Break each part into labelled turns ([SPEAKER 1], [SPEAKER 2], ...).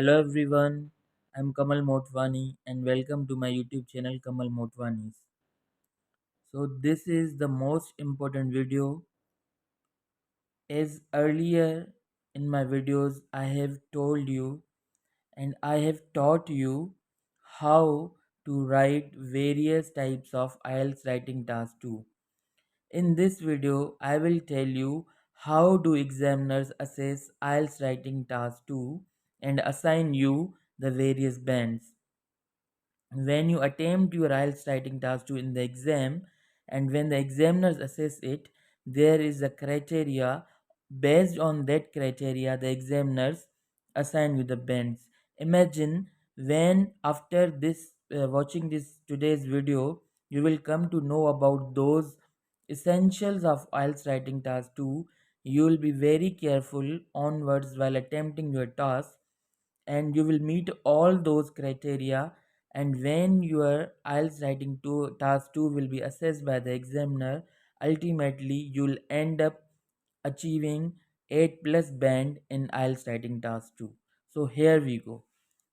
[SPEAKER 1] Hello everyone, I'm Kamal Motwani and welcome to my YouTube channel Kamal Motwani. So this is the most important video as earlier in my videos I have told you and I have taught you how to write various types of IELTS writing tasks too. In this video I will tell you how do examiners assess IELTS writing tasks too and assign you the various bands. When you attempt your IELTS writing task 2 in the exam and when the examiners assess it, there is a criteria. Based on that criteria, the examiners assign you the bands. Imagine when after this watching this today's video, you will come to know about those essentials of IELTS writing task 2. You will be very careful onwards while attempting your task and you will meet all those criteria, and when your IELTS writing 2 task 2 will be assessed by the examiner, ultimately you'll end up achieving 8 plus band in IELTS writing task 2. So here we go.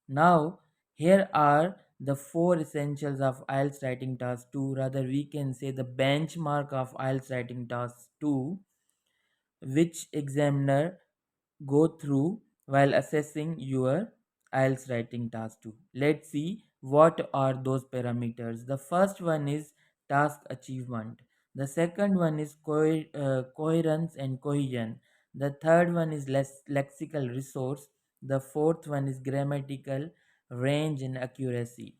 [SPEAKER 1] Now here are the four essentials of IELTS writing task 2, rather we can say the benchmark of IELTS writing task 2, which examiner go through while assessing your IELTS writing task 2. Let's see what are those parameters. The first one is task achievement. The second one is coherence and cohesion. The third one is lexical resource. The fourth one is grammatical range and accuracy.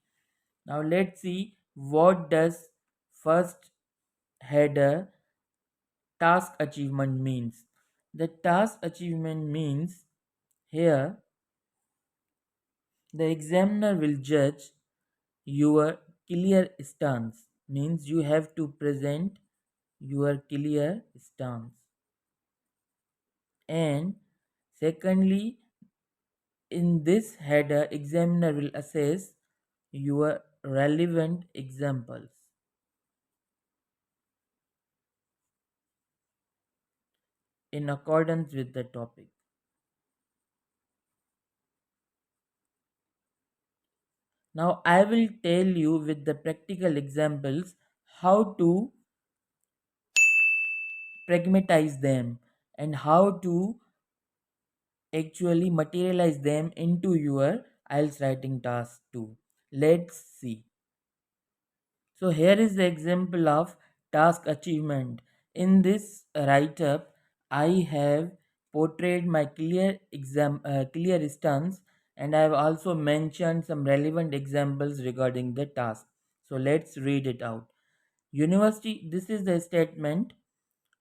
[SPEAKER 1] Now let's see what does first header task achievement means. The task achievement means here the examiner will judge your clear stance, means you have to present your clear stance. And secondly, in this header examiner will assess your relevant examples in accordance with the topic. Now I will tell you with the practical examples how to pragmatize them and how to actually materialize them into your IELTS writing task too. Let's see. So here is the example of task achievement. In this write up, I have portrayed my clear stance, and I have also mentioned some relevant examples regarding the task. So let's read it out. University, this is the statement.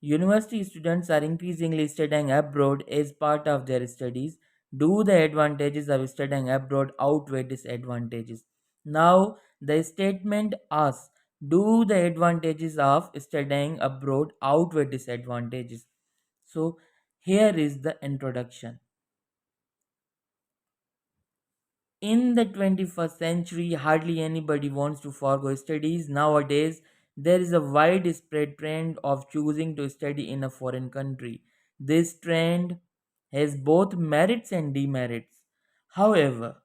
[SPEAKER 1] University students are increasingly studying abroad as part of their studies. Do the advantages of studying abroad outweigh disadvantages? Now, the statement asks, do the advantages of studying abroad outweigh disadvantages? So, here is the introduction. In the 21st century, hardly anybody wants to forego studies. Nowadays, there is a widespread trend of choosing to study in a foreign country. This trend has both merits and demerits. However,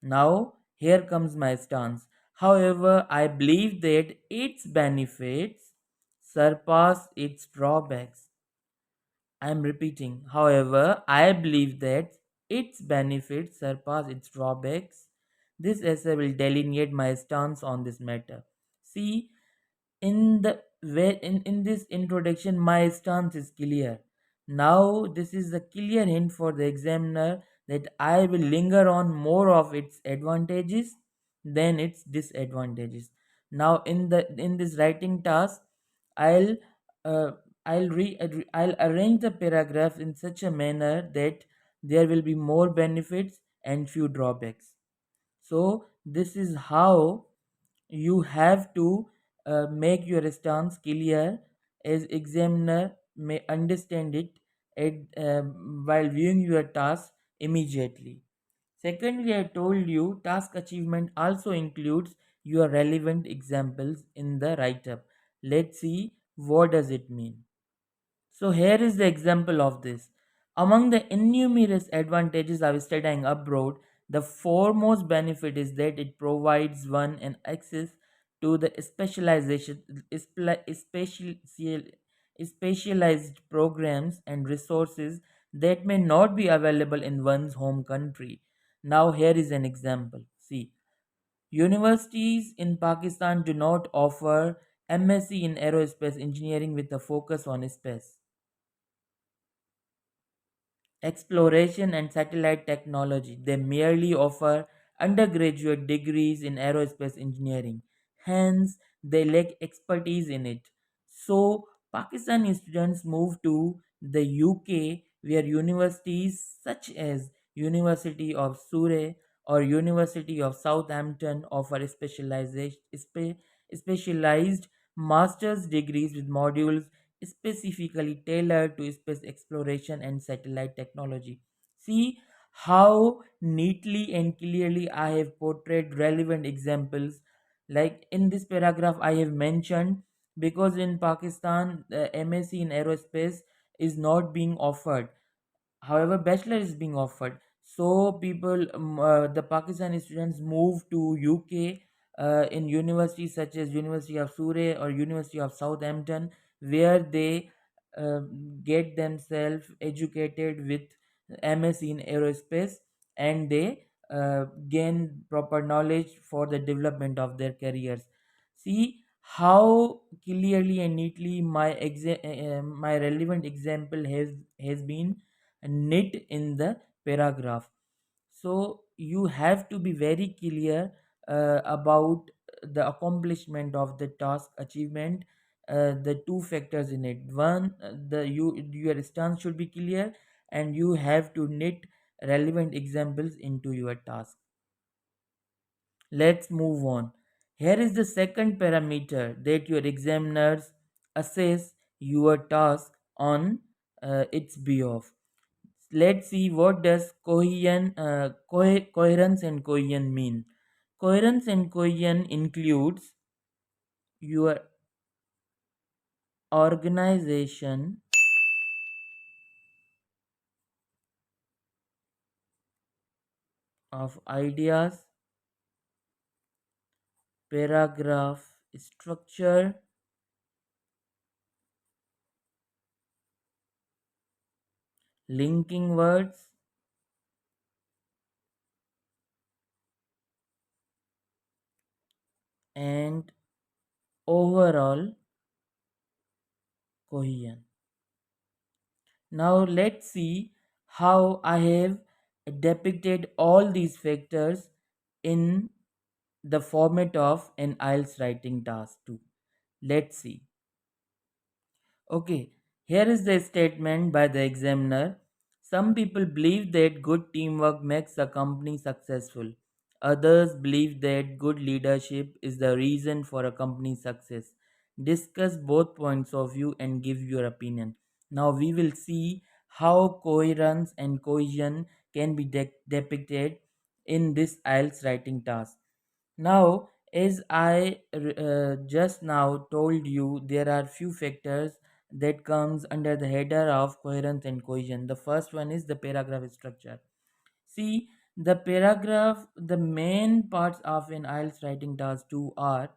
[SPEAKER 1] now here comes my stance. However, I believe that its benefits surpass its drawbacks. I am repeating. However, I believe that its benefits surpass its drawbacks. This essay will delineate my stance on this matter. See, in this introduction, my stance is clear. Now, this is a clear hint for the examiner that I will linger on more of its advantages than its disadvantages. Now, in this writing task, I'll uh, I'll arrange the paragraphs in such a manner that there will be more benefits and few drawbacks. So this is how you have to make your stance clear as examiner may understand it while viewing your task immediately. Secondly, I told you task achievement also includes your relevant examples in the write-up. Let's see what does it mean. So here is the example of this. Among the innumerous advantages of studying abroad, the foremost benefit is that it provides one an access to the specialized programs and resources that may not be available in one's home country. Now, here is an example. See, universities in Pakistan do not offer MSc in aerospace engineering with a focus on space exploration and satellite technology. They merely offer undergraduate degrees in aerospace engineering. Hence, they lack expertise in it. So, Pakistani students move to the UK where universities such as University of Surrey or University of Southampton offer specialized master's degrees with modules specifically tailored to space exploration and satellite technology. See how neatly and clearly I have portrayed relevant examples. Like in this paragraph, I have mentioned because in Pakistan, the MSc in aerospace is not being offered. However, bachelor is being offered. So people, the Pakistani students move to UK in universities such as University of Surrey or University of Southampton, where they uh, get themselves educated with MSc in aerospace, and they gain proper knowledge for the development of their careers. See how clearly and neatly my relevant example has been knit in the paragraph. So you have to be very clear about the accomplishment of the task achievement, the two factors in it. One, your stance should be clear, and you have to knit relevant examples into your task. Let's move on. Here is the second parameter that your examiners assess your task on its behalf. Let's see what does coherence and cohesion mean. Coherence and cohesion includes your organization of ideas, paragraph structure, linking words, and overall cohesion. Now let's see how I have depicted all these factors in the format of an IELTS writing task too. Let's see. Okay, here is the statement by the examiner. Some people believe that good teamwork makes a company successful. Others believe that good leadership is the reason for a company's success. Discuss both points of view and give your opinion. Now we will see how coherence and cohesion can be depicted in this IELTS writing task. Now, as I just now told you, there are few factors that comes under the header of coherence and cohesion. The first one is the paragraph structure. See, the paragraph, the main parts of an IELTS writing task 2 are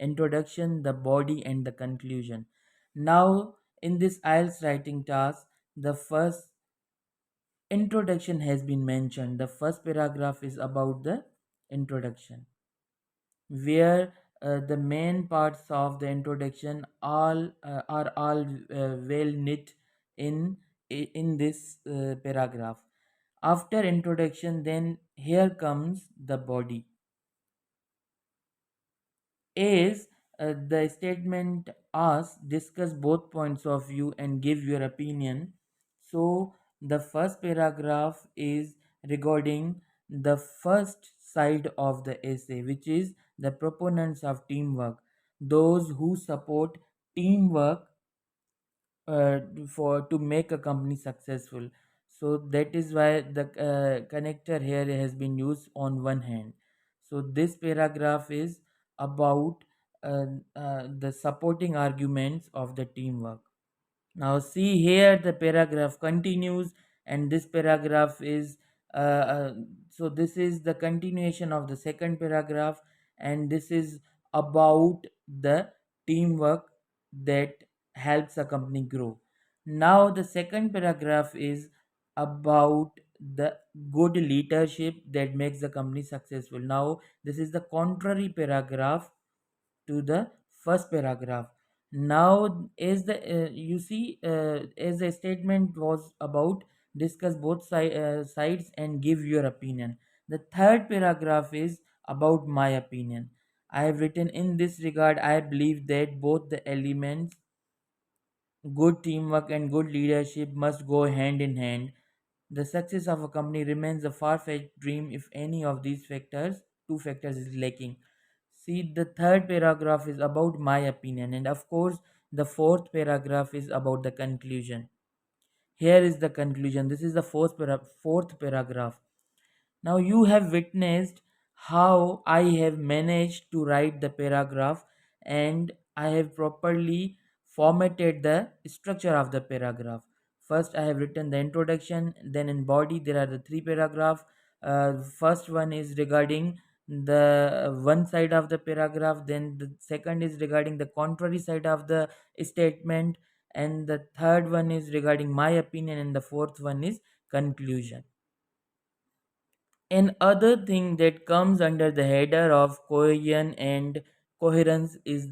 [SPEAKER 1] introduction, the body, and the conclusion. Now, in this IELTS writing task, the first introduction has been mentioned. The first paragraph is about the introduction where the main parts of the introduction all are all well knit in in this paragraph. After introduction, then here comes the body. Is the statement asks discuss both points of view and give your opinion. So the first paragraph is regarding the first side of the essay, which is the proponents of teamwork, those who support teamwork for to make a company successful. So that is why the connector here has been used on one hand. So this paragraph is about the supporting arguments of the teamwork. Now see here the paragraph continues and this paragraph is so this is the continuation of the second paragraph, and this is about the teamwork that helps a company grow. Now the second paragraph is about the good leadership that makes the company successful. Now this is the contrary paragraph to the first paragraph. Now as the you see as the statement was about discuss both sides and give your opinion. The third paragraph is about my opinion. I have written, in this regard I believe that both the elements, good teamwork and good leadership, must go hand in hand. The success of a company remains a far-fetched dream if any of these two factors is lacking. See, the third paragraph is about my opinion, and of course, the fourth paragraph is about the conclusion. Here is the conclusion. This is the fourth paragraph. Now you have witnessed how I have managed to write the paragraph, and I have properly formatted the structure of the paragraph. First, I have written the introduction, then in body there are the three paragraphs. First one is regarding the one side of the paragraph, then the second is regarding the contrary side of the statement, and the third one is regarding my opinion, and the fourth one is conclusion. Another thing that comes under the header of cohesion and coherence is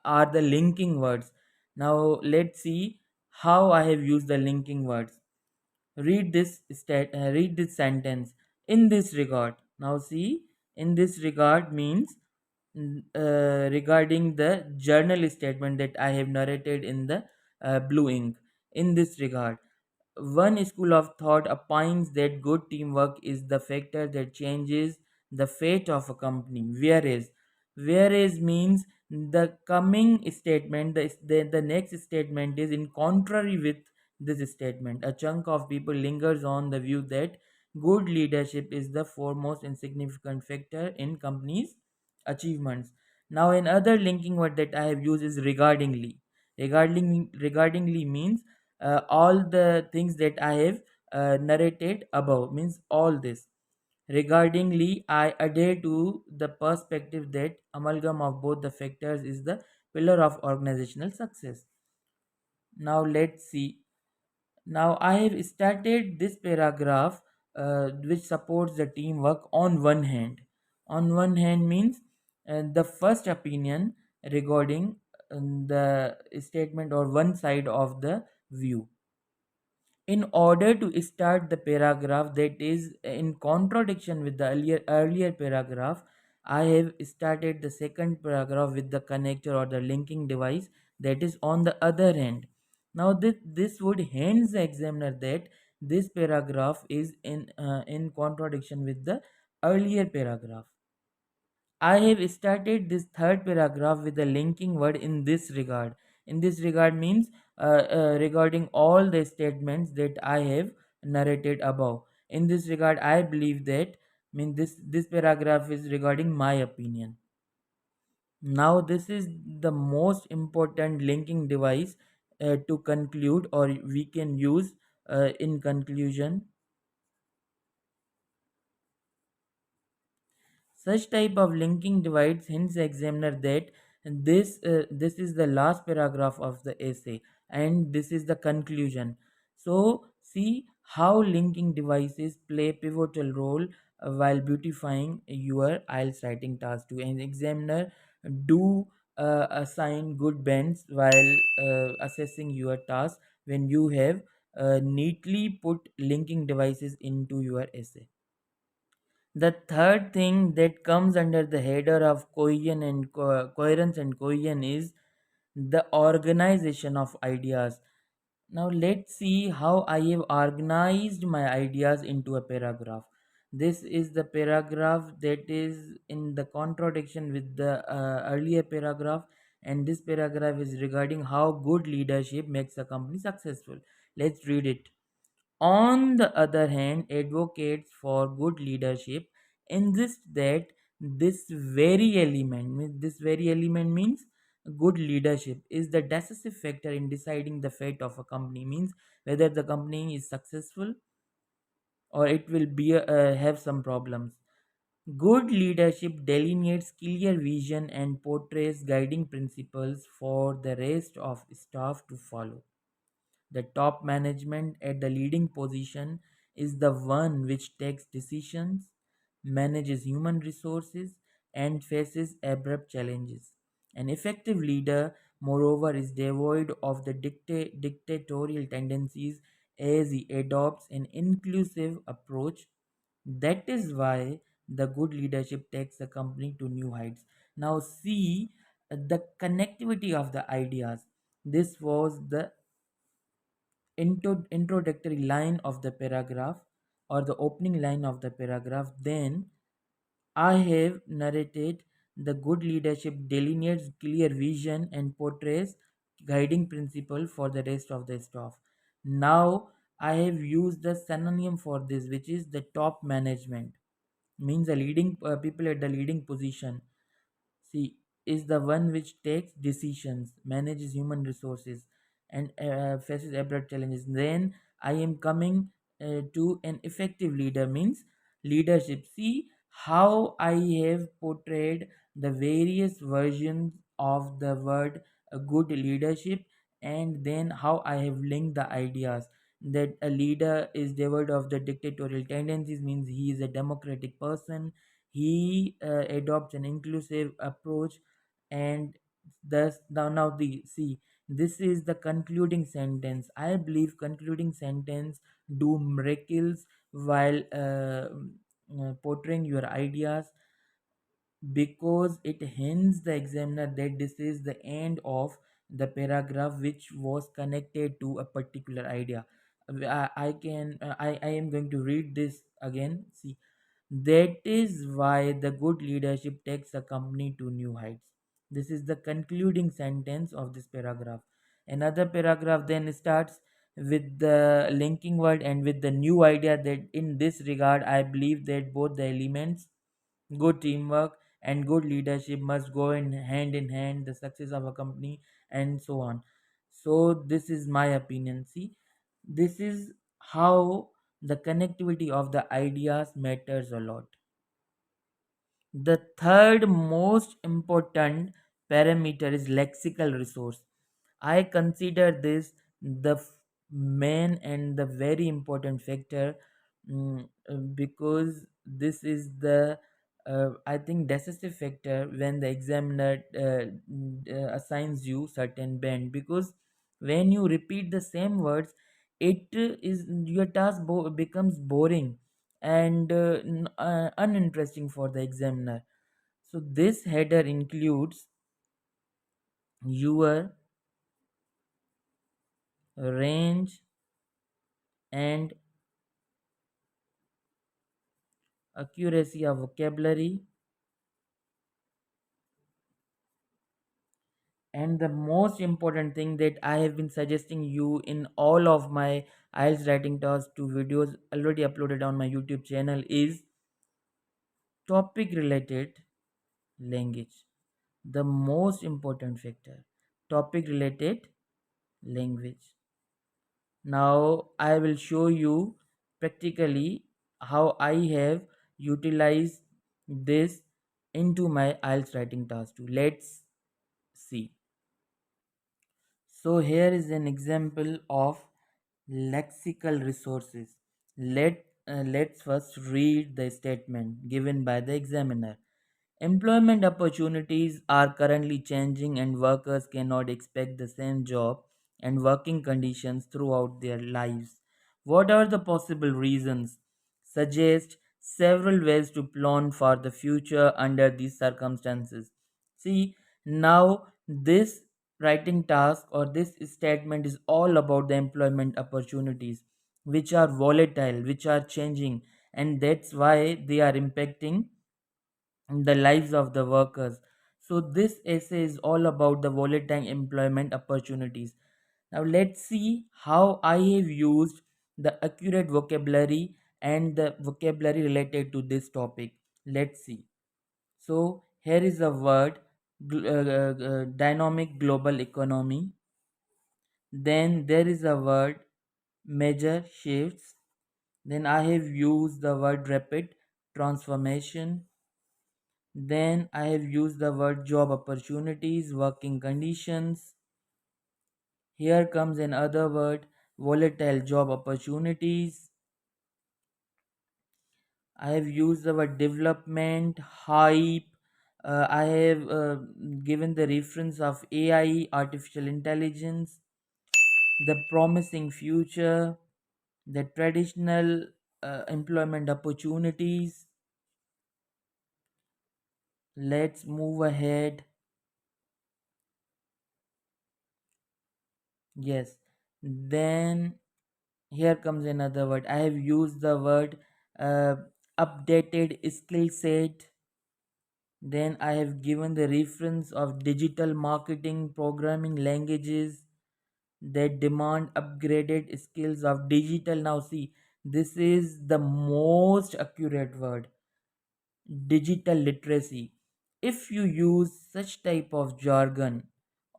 [SPEAKER 1] are the linking words. Now let's see how I have used the linking words. Read this sentence. In this regard. Now see, in this regard means regarding the journal statement that I have narrated in the blue ink. In this regard, one school of thought opines that good teamwork is the factor that changes the fate of a company. Whereas means the coming statement, the next statement is in contrary with this statement. A chunk of people lingers on the view that good leadership is the foremost and significant factor in companies' achievements. Now, another linking word that I have used is regardingly. Regardingly means all the things that I have narrated above, means all this. Regardingly, I adhere to the perspective that amalgam of both the factors is the pillar of organizational success. Now let's see. Now I have started this paragraph which supports the teamwork on one hand. On one hand means the first opinion regarding the statement or one side of the view. In order to start the paragraph that is in contradiction with the earlier paragraph, I have started the second paragraph with the connector or the linking device that is on the other hand. Now this would hint the examiner that this paragraph is in contradiction with the earlier paragraph. I have started this third paragraph with a linking word in this regard. In this regard means regarding all the statements that I have narrated above. In this regard, I believe that mean this paragraph is regarding my opinion. Now this is the most important linking device to conclude, or we can use in conclusion. Such type of linking divides hints the examiner that this is the last paragraph of the essay and this is the conclusion. So see how linking devices play pivotal role while beautifying your IELTS writing task to an examiner. Do assign good bends while assessing your task when you have neatly put linking devices into your essay. The third thing that comes under the header of coherence and cohesion is the organization of ideas. Now let's see how I have organized my ideas into a paragraph. This is the paragraph that is in the contradiction with the earlier paragraph, and this paragraph is regarding how good leadership makes a company successful. Let's read it. On the other hand, advocates for good leadership insist that this very element means good leadership is the decisive factor in deciding the fate of a company, means whether the company is successful. or it will be have some problems. Good leadership delineates clear vision and portrays guiding principles for the rest of staff to follow. The top management at the leading position is the one which takes decisions, manages human resources, and faces abrupt challenges. An effective leader, moreover, is devoid of the dictatorial tendencies as he adopts an inclusive approach. That is why the good leadership takes the company to new heights. Now, see the connectivity of the ideas. This was the introductory line of the paragraph or the opening line of the paragraph. Then I have narrated the good leadership delineates clear vision and portrays guiding principle for the rest of the staff. Now I have used the synonym for this, which is the top management, means the leading people at the leading position. C is the one which takes decisions, manages human resources, and faces abroad challenges. Then I am coming to an effective leader, means leadership. See how I have portrayed the various versions of the word good leadership, and then how I have linked the ideas that a leader is devoid of the dictatorial tendencies, means he is a democratic person, he adopts an inclusive approach, and thus now the see, this is the concluding sentence. I believe concluding sentence do miracles while portraying your ideas, because it hints the examiner that this is the end of the paragraph which was connected to a particular idea. I am going to read this again. See, that is why the good leadership takes a company to new heights. This is the concluding sentence of this paragraph. Another paragraph then starts with the linking word and with the new idea that in this regard, I believe that both the elements, good teamwork and good leadership, must go in hand, the success of a company, and so on. So, this is my opinion. See, this is how the connectivity of the ideas matters a lot. The third most important parameter is lexical resource. I consider this the main and the very important factor, because this is the I think decisive factor when the examiner assigns you certain band, because when you repeat the same words, it is your task becomes boring and uninteresting for the examiner. So this header includes your range and accuracy of vocabulary, and the most important thing that I have been suggesting you in all of my IELTS writing task 2 videos already uploaded on my YouTube channel is topic related language. The most important factor, topic related language. Now I will show you practically how I have utilized this into my IELTS writing task 2. Let's see. So here is an example of lexical resources. Let's first read the statement given by the examiner. Employment opportunities are currently changing, and workers cannot expect the same job and working conditions throughout their lives. What are the possible reasons? Suggest several ways to plan for the future under these circumstances. See, now this writing task or this statement is all about the employment opportunities, which are volatile, which are changing, and that's why they are impacting the lives of the workers. So, this essay is all about the volatile employment opportunities. Now, let's see how I have used the accurate vocabulary and the vocabulary related to this topic. Let's see. So, here is a word, dynamic global economy. Then there is a word, major shifts. Then I have used the word rapid transformation. Then I have used the word job opportunities, working conditions. Here comes another word, volatile job opportunities. I have used the word development, hype. I have given the reference of AI, artificial intelligence, the promising future, the traditional employment opportunities. Let's move ahead. Yes. Then here comes another word. I have used the word uh, updated skill set. Then I have given the reference of digital marketing programming languages that demand upgraded skills of digital. Now see, this is the most accurate word, digital literacy. If you use such type of jargon,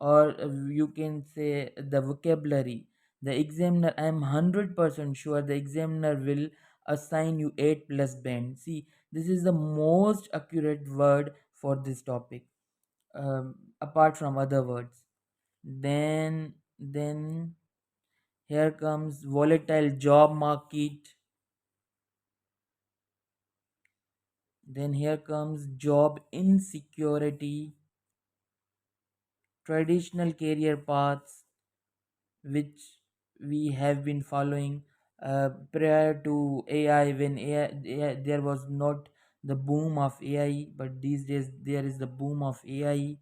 [SPEAKER 1] or you can say the vocabulary, the examiner, I am 100% sure the examiner will assign you 8 plus band. See, this is the most accurate word for this topic, apart from other words. Then here comes volatile job market. Then here comes job insecurity, traditional career paths which we have been following prior to AI. When AI, there was not the boom of AI, but these days there is the boom of AI.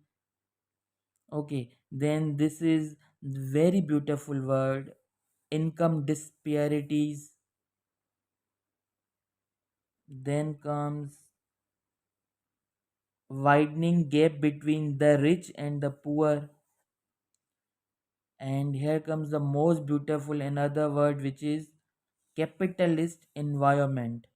[SPEAKER 1] Okay, then this is very beautiful word, income disparities. Then comes widening gap between the rich and the poor. And here comes the most beautiful another word, which is capitalist environment.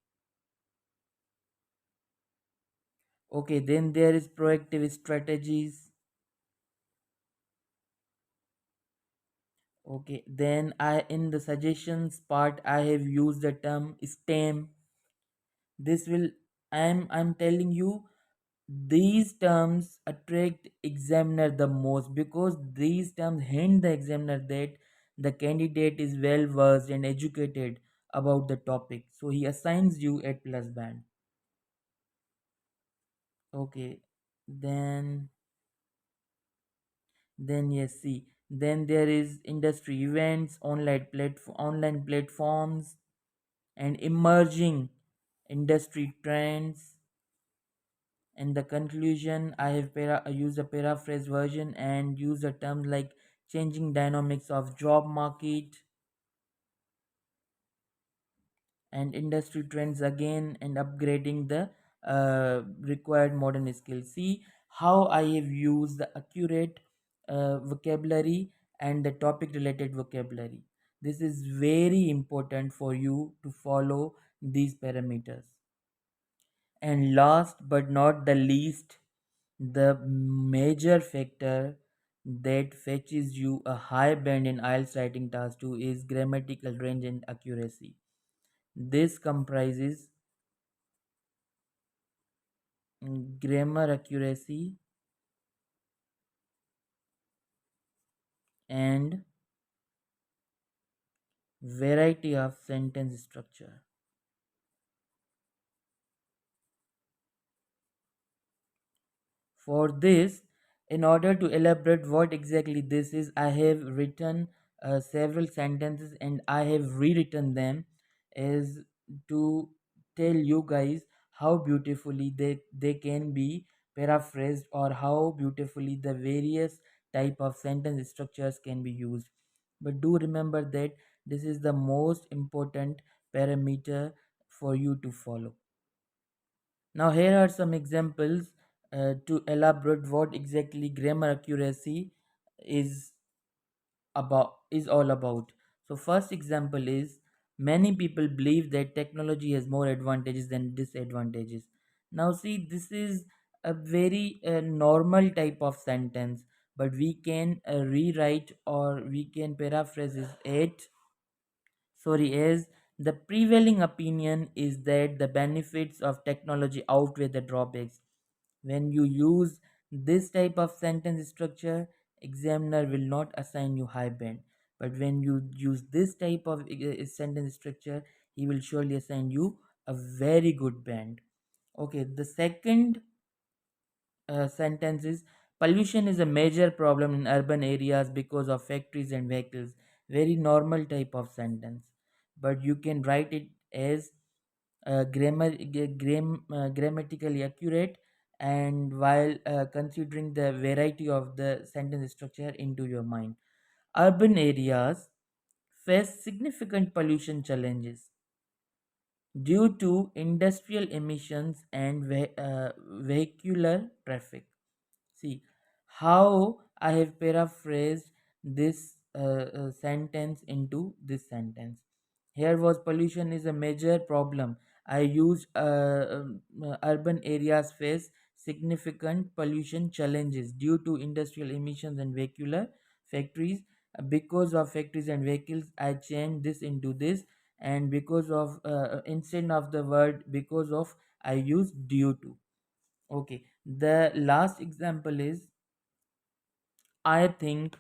[SPEAKER 1] Okay, then there is proactive strategies. Okay, then I in the suggestions part I have used the term STEM. This will, I'm telling you, these terms attract examiner the most because these terms hint the examiner that the candidate is well versed and educated about the topic. So he assigns you 8 plus band. Okay, then yes, see, then there is industry events, online platforms, and emerging industry trends. And the conclusion, I have used a paraphrase version and use a term like changing dynamics of job market and industry trends again, and upgrading the required modern skills. See how I have used the accurate vocabulary and the topic related vocabulary. This is very important for you to follow these parameters. And last but not the least, the major factor that fetches you a high band in IELTS writing task 2 is grammatical range and accuracy. This comprises grammar accuracy and variety of sentence structure. For this, in order to elaborate what exactly this is, I have written several sentences and I have rewritten them as to tell you guys how beautifully they can be paraphrased, or how beautifully the various type of sentence structures can be used. But do remember that this is the most important parameter for you to follow. Now, here are some examples to elaborate what exactly grammar accuracy is is all about. So, first example is, many people believe that technology has more advantages than disadvantages. Now, see, this is a very normal type of sentence, but we can rewrite or we can paraphrase it. Sorry, as The prevailing opinion is that the benefits of technology outweigh the drawbacks. When you use this type of sentence structure, examiner will not assign you high band. But when you use this type of sentence structure, he will surely assign you a very good band. Okay, the second sentence is pollution is a major problem in urban areas because of factories and vehicles. Very normal type of sentence, but you can write it as grammatically accurate, and while considering the variety of the sentence structure into your mind. Urban areas face significant pollution challenges due to industrial emissions and vehicular traffic. See how I have paraphrased this sentence into this sentence. Here was pollution is a major problem. I used urban areas face significant pollution challenges due to industrial emissions and vehicular factories. Because of factories and vehicles, I changed this into this, and because of instead of the word because of, I use due to. Okay, the last example is I think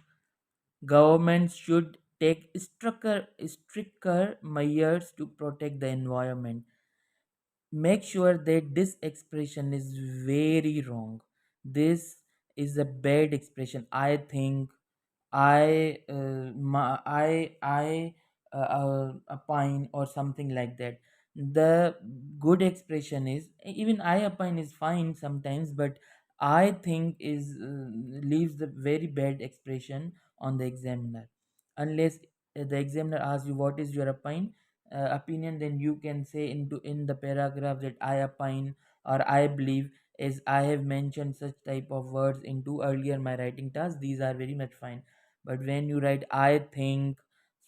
[SPEAKER 1] governments should take stricter measures to protect the environment. Make sure that this expression is very wrong. This is a bad expression. I think I opine or something like that. The good expression is, even I opine is fine sometimes, but I think is leaves the very bad expression on the examiner. Unless the examiner asks you what is your opinion, then you can say in the paragraph that I opine or I believe, as I have mentioned such type of words into earlier my writing task. These are very much fine. But when you write I think,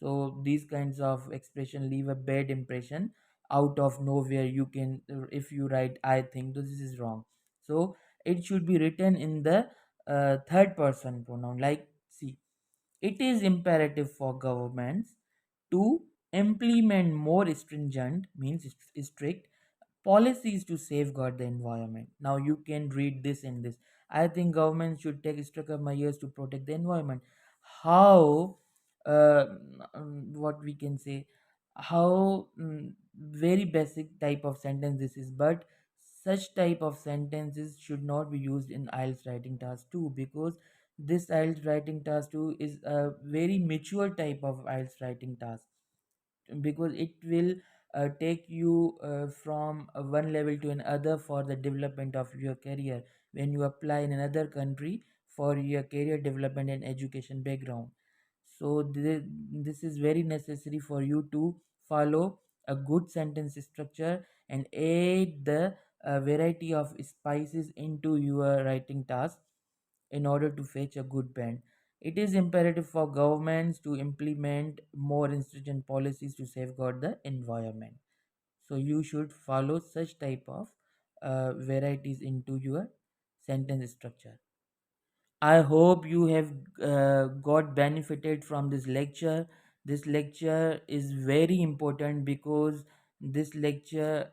[SPEAKER 1] so these kinds of expression leave a bad impression. Out of nowhere you can, if you write I think, so this is wrong. So it should be written in the third person pronoun. Like, see, it is imperative for governments to implement more stringent, means strict policies to safeguard the environment. Now you can read this in this. I think government should take stricter measures to protect the environment. How, what we can say, how very basic type of sentence this is, but such type of sentences should not be used in IELTS writing task 2, because this IELTS writing task 2 is a very mature type of IELTS writing task, because it will take you from one level to another for the development of your career when you apply in another country for your career development and education background. So this is very necessary for you to follow a good sentence structure and add the variety of spices into your writing task in order to fetch a good band. It is imperative for governments to implement more stringent policies to safeguard the environment. So you should follow such type of varieties into your sentence structure. I hope you have got benefited from this lecture. This lecture is very important because this lecture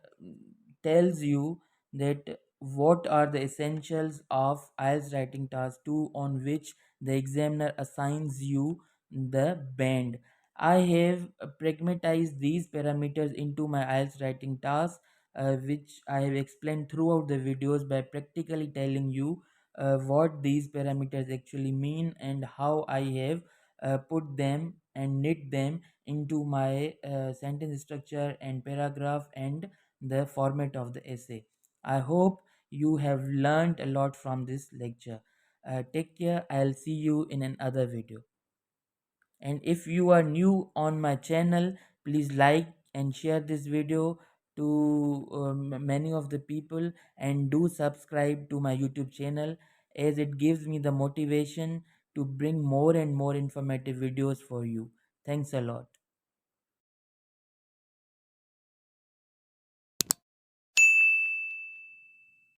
[SPEAKER 1] tells you that what are the essentials of IELTS writing task 2, on which the examiner assigns you the band. I have pragmatized these parameters into my IELTS writing task, which I have explained throughout the videos by practically telling you what these parameters actually mean and how I have put them and knit them into my sentence structure and paragraph and the format of the essay. I hope you have learned a lot from this lecture. Take care. I'll see you in another video. And if you are new on my channel, please like and share this video to many of the people, and do subscribe to my YouTube channel, as it gives me the motivation to bring more and more informative videos for you. Thanks a lot.